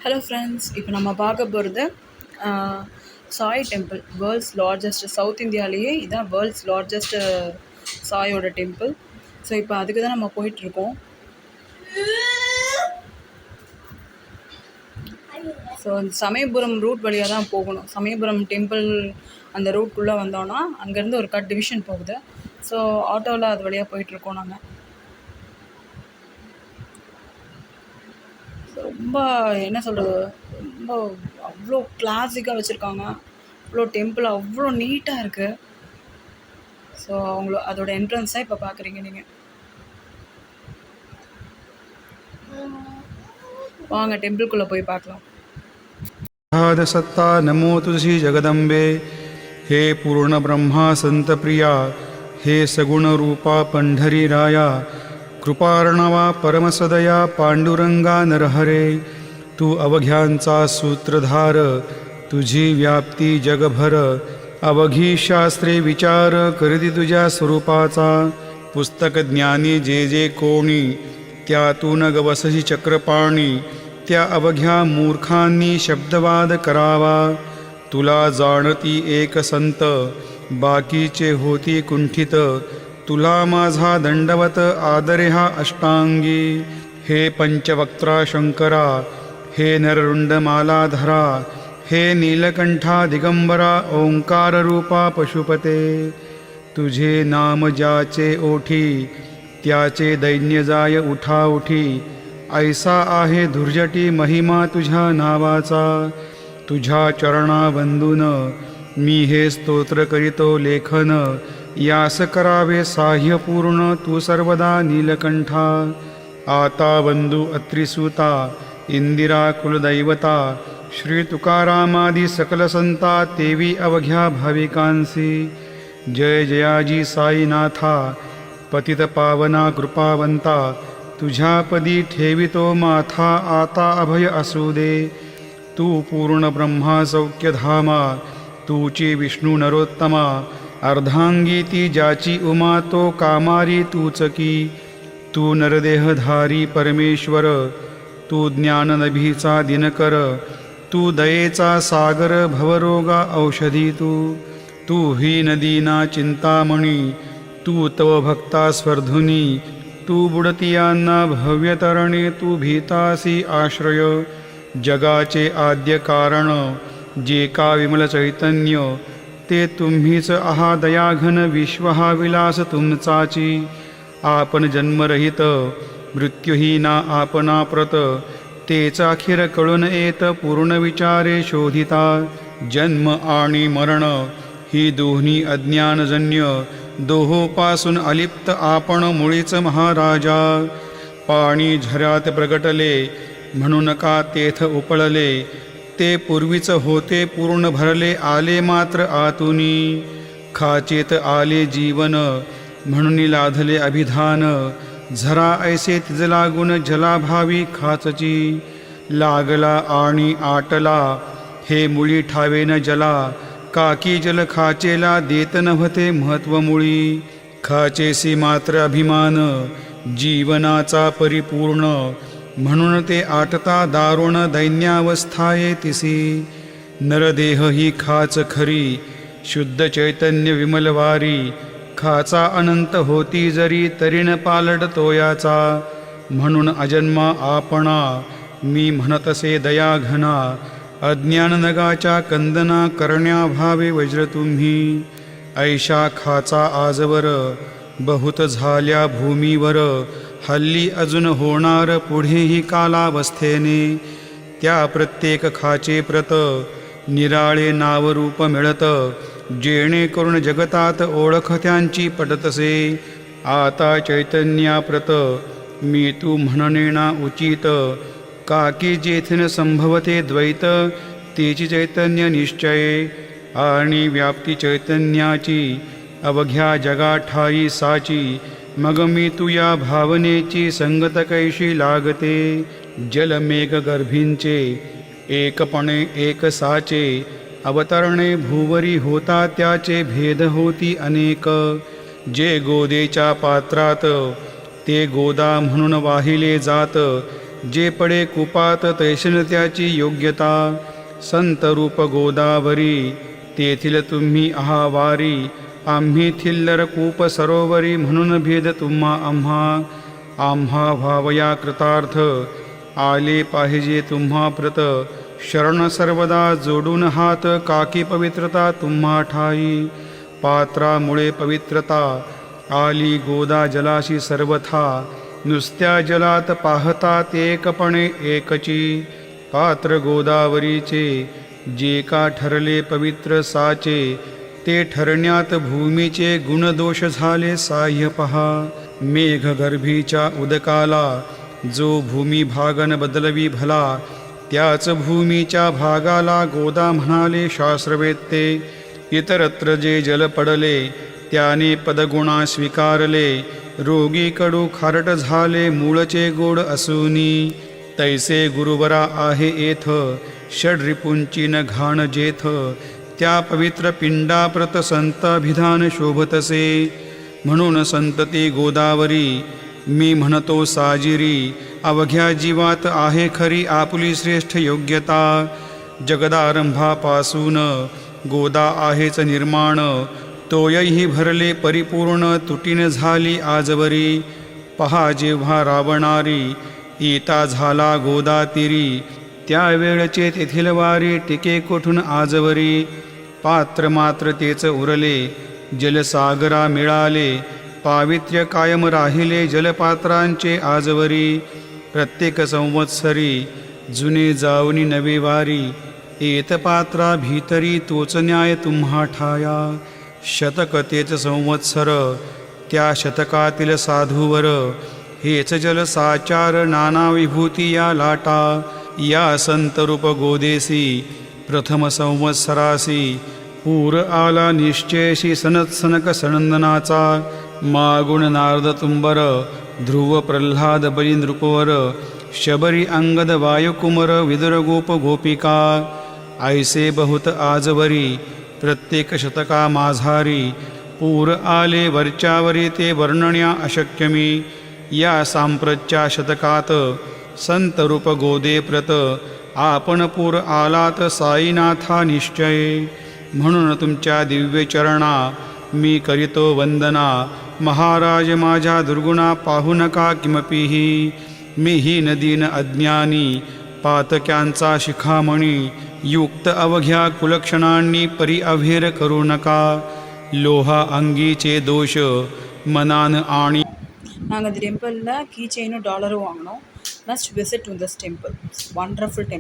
Hello friends, இப்போ நம்ம பார்க்க போகிறது Sai temple. World's largest, south இந்தியாவிலேயே இதுதான் வேர்ல்ட்ஸ் லார்ஜஸ்ட் சாயோட டெம்பிள். ஸோ இப்போ அதுக்கு தான் நம்ம போயிட்டுருக்கோம். ஸோ அந்த சமயபுரம் ரூட் வழியாக தான் போகணும். சமயபுரம் டெம்பிள் அந்த ரூட்குள்ளே வந்தோன்னா அங்கேருந்து ஒரு கட் டிவிஷன் போகுது. ஸோ ஆட்டோவில் அது வழியாக போயிட்டுருக்கோம் நாங்கள். ரொம்ப என்ன சொல்கிறது, ரொம்ப அவ்வளோ கிளாசிக்காக வச்சுருக்காங்க. அவ்வளோ டெம்பிள் அவ்வளோ நீட்டாக இருக்குது. ஸோ அதோட என்ட்ரன்ஸாக இப்போ பார்க்குறீங்க நீங்கள். வாங்க டெம்பிள்குள்ளே போய் பார்க்கலாம். सत्ता नमो तुझी जगदंबे, हे पूर्ण ब्रह्मा संत प्रिया, हे सगुण रूपा पंढरी राया, कृपार्णवा परमसदया पांडुरंगा नरहरे. तू अवघ्यांचा सूत्रधार, तुझी व्याप्ती जगभर, अवघी शास्त्रे विचार करती तुझ्या स्वरूपाचा. पुस्तक ज्ञानी जे जे कोणी, त्यातून गवसही चक्रपाणी. त्या अवघ्या मूर्खांनी शब्दवाद करावा. तुला जाणती एक संत, बाकीचे होती कुंठित. तुला माझा दंडवत आदरे हा अष्टांगी. हे पंचवक्त्रा शंकरा, हे नररुंड मालाधरा, हे नीलकंठा दिगंबरा, ओंकार रूपा पशुपते. तुझे नाम ज्याचे ओठी, त्याचे दैन्य जाय उठा उठी. ऐसा आहे धुर्जटी महिमा तुझ्या नावाचा. तुझ्या चरणा वंदून मी हे स्तोत्र करीतो लेखन. यास करावे साह्य पूर्ण तू सर्वदा नीलकंठा. आता वंदू अत्रिसूता, इंदिरा कुलदैवता, श्री तुकारामादी सकल संता, तेवी अवघ्या भाविकांसी. जय जयाजी साईनाथा, पतित पावना कृपावंता. तुझ्यापदी ठेवितो माथा, आता अभय असू दे. तू पूर्ण ब्रह्मा सौख्यधामा, तूची विष्णू नरोत्तमा. अर्धांगी ती ज्याची उमा, तो कामारी तूच की. तू नरदेहधारी परमेश्वर, तू ज्ञाननभीचा दिनकर. तू दयेचा सागर, भवरोगा औषधी तू. तू ही नदीना चिंतामणी, तू तव भक्ता स्वर्धुनी. तू बुडतियांना भव्यतरणे, तू भीतासी आश्रय. जगाचे आद्य कारण, जे का विमल चैतन्य, ते तुम्हीच आहा दयाघन. विश्व हा विलास तुमचाची. आपण जन्मरहित, मृत्यूहीना आपणा प्रत. तेच अखेर कळून येत, पूर्ण विचारे शोधिता. जन्म आणि मरण ही दोन्ही अज्ञानजन्य, दोहोपासून अलिप्त आपण मुळीच महाराजा. पाणी झऱ्यात प्रगटले, म्हणून का तेथ उपळले. ते पूर्वीच होते पूर्ण भरले, आले मात्र आतुनी. खाचेत आले जीवन, म्हणून लाधले अभिधान. झरा ऐसे तिज लागून, जलाभावी खाचची. लागला आणि आटला, हे मुळी ठावेन जला. काकी जल खाचेला, देत नव्हते महत्व मुळी. खाचेसी मात्र अभिमान, जीवनाचा परिपूर्ण. म्हणून ते आटता दारुण, दैन्यावस्थाये तिसी. नरदेह ही खाच खरी, शुद्ध चैतन्य विमलवारी. खाचा अनंत होती जरी, तरीन पालट तोयाचा. म्हणून अजन्मा आपणा, मी म्हणतसे दयाघना. अज्ञान नगाच्या कंदना, करण्याभावे वज्र तुम्ही. ऐशा खाचा आजवर, बहुत झाल्या भूमीवर. हल्ली अजून होणार, पुढेही कालावस्थेने. त्या प्रत्येक खाचे प्रत, निराळे नावरूप मिळत. जेणेकरून जगतात ओळख त्यांची पटतसे. आता चैतन्याप्रत, मी तू म्हणणेना उचित. काकी जेथीन संभवते द्वैत, तेची चैतन्य निश्चय. आणि व्याप्ती चैतन्याची, अवघ्या जगा ठाई साची. मग मी तुया भावनेची, संगत कैशी लागते. जलमेघ गर्भींचे, एकपणे एक साचे. अवतरणे भूवरी होता, त्याचे भेद होती अनेक. जे गोदेच्या पात्रात, ते गोदा म्हणून वाहिले जात. जे पडे कुपात तैशन त्याची योग्यता संत रूप गोदावरी तेथील तुम्ही आहावारी आम्ही थिल्लर कूप सरोवरी म्हणून भेद तुम्हा आम्हा भावया कृतार्थ आले पाहिजे तुम्हा प्रत शरण सर्वदा जोडून हात काकी पवित्रता तुम्हा ठाई पात्रामुळे पवित्रता आली गोदा जलाशी सर्वथा नुसत्या जलात पाहतात एकपणे एकची पात्र गोदावरीचे जे का ठरले पवित्र साचे ते ठरण्यात भूमीचे गुणदोष झाले साह्य पहा मेघगर्भीच्या उदकाला जो भूमी भागन बदलवी भला त्याच भूमीच्या भागाला गोदा म्हणाले शास्त्रवेत्ते इतरत्र जे जल पडले त्याने पदगुणा स्वीकारले रोगी कडू खारट झाले मूळचे गोड असूनी तैसे गुरुवरा आहे येथ षड्रिपुंची न घाण जेथ त्या पवित्र पिंडाप्रत संताभिधान शोभतसे म्हणून संतती गोदावरी मी म्हणतो साजिरी अवघ्या जीवात आहे खरी आपुली श्रेष्ठ योग्यता जगदारंभापासून गोदा आहेच निर्माण तोयही भरले परिपूर्ण तुटीन झाली आजवरी पहा जेव्हा रावणारी येता झाला गोदा तिरी त्यावेळचे तेथील वारी टिके कोठून आजवरी पात्र मात्र तेच उरले जलसागरा मिळाले पावित्र्य कायम राहिले जलपात्रांचे आजवरी प्रत्येक संवत्सरी जुने जाऊनी नवे वारी येत पात्रा भीतरी तोच न्याय तुम्हा ठाया शतक तेच संवत्सर त्या शतकातील साधूवर हेच जल साचार नाना विभूती या लाटा या संतरूप गोदेसी प्रथम संवत्सरासी पूर आला निश्चयशी सनत्सनक सनंदनाचा मागुण नारद तुंबर ध्रुव प्रल्हाद बळी नृपवर शबरी अंगद वायुकुमर विदुर गोप गोपिका ऐसे बहुत आजवरी प्रत्येक शतका माझारी पूर आले वरच्यावरी ते वर्णण्या अशक्यमी या सांप्रतच्या शतकात संत रूप गोदे प्रत आपण पूर आलात साईनाथा निश्चय म्हणून तुमच्या दिव्य चरणा मी करीतो वंदना महाराज माझ्या दुर्गुणा पाहू नका किमपीही मीही नदीन अज्ञानी पातक्यांचा शिखामणी युक्त अवघ्या कुलक्षणांनी परी अभेर करू नका लोहा अंगीचे दोष मनान आणि நாங்கள் இந்த டெம்பிளில் கீ செயினும் டாலரும் வாங்கினோம். Must visit to this temple. Wonderful temple.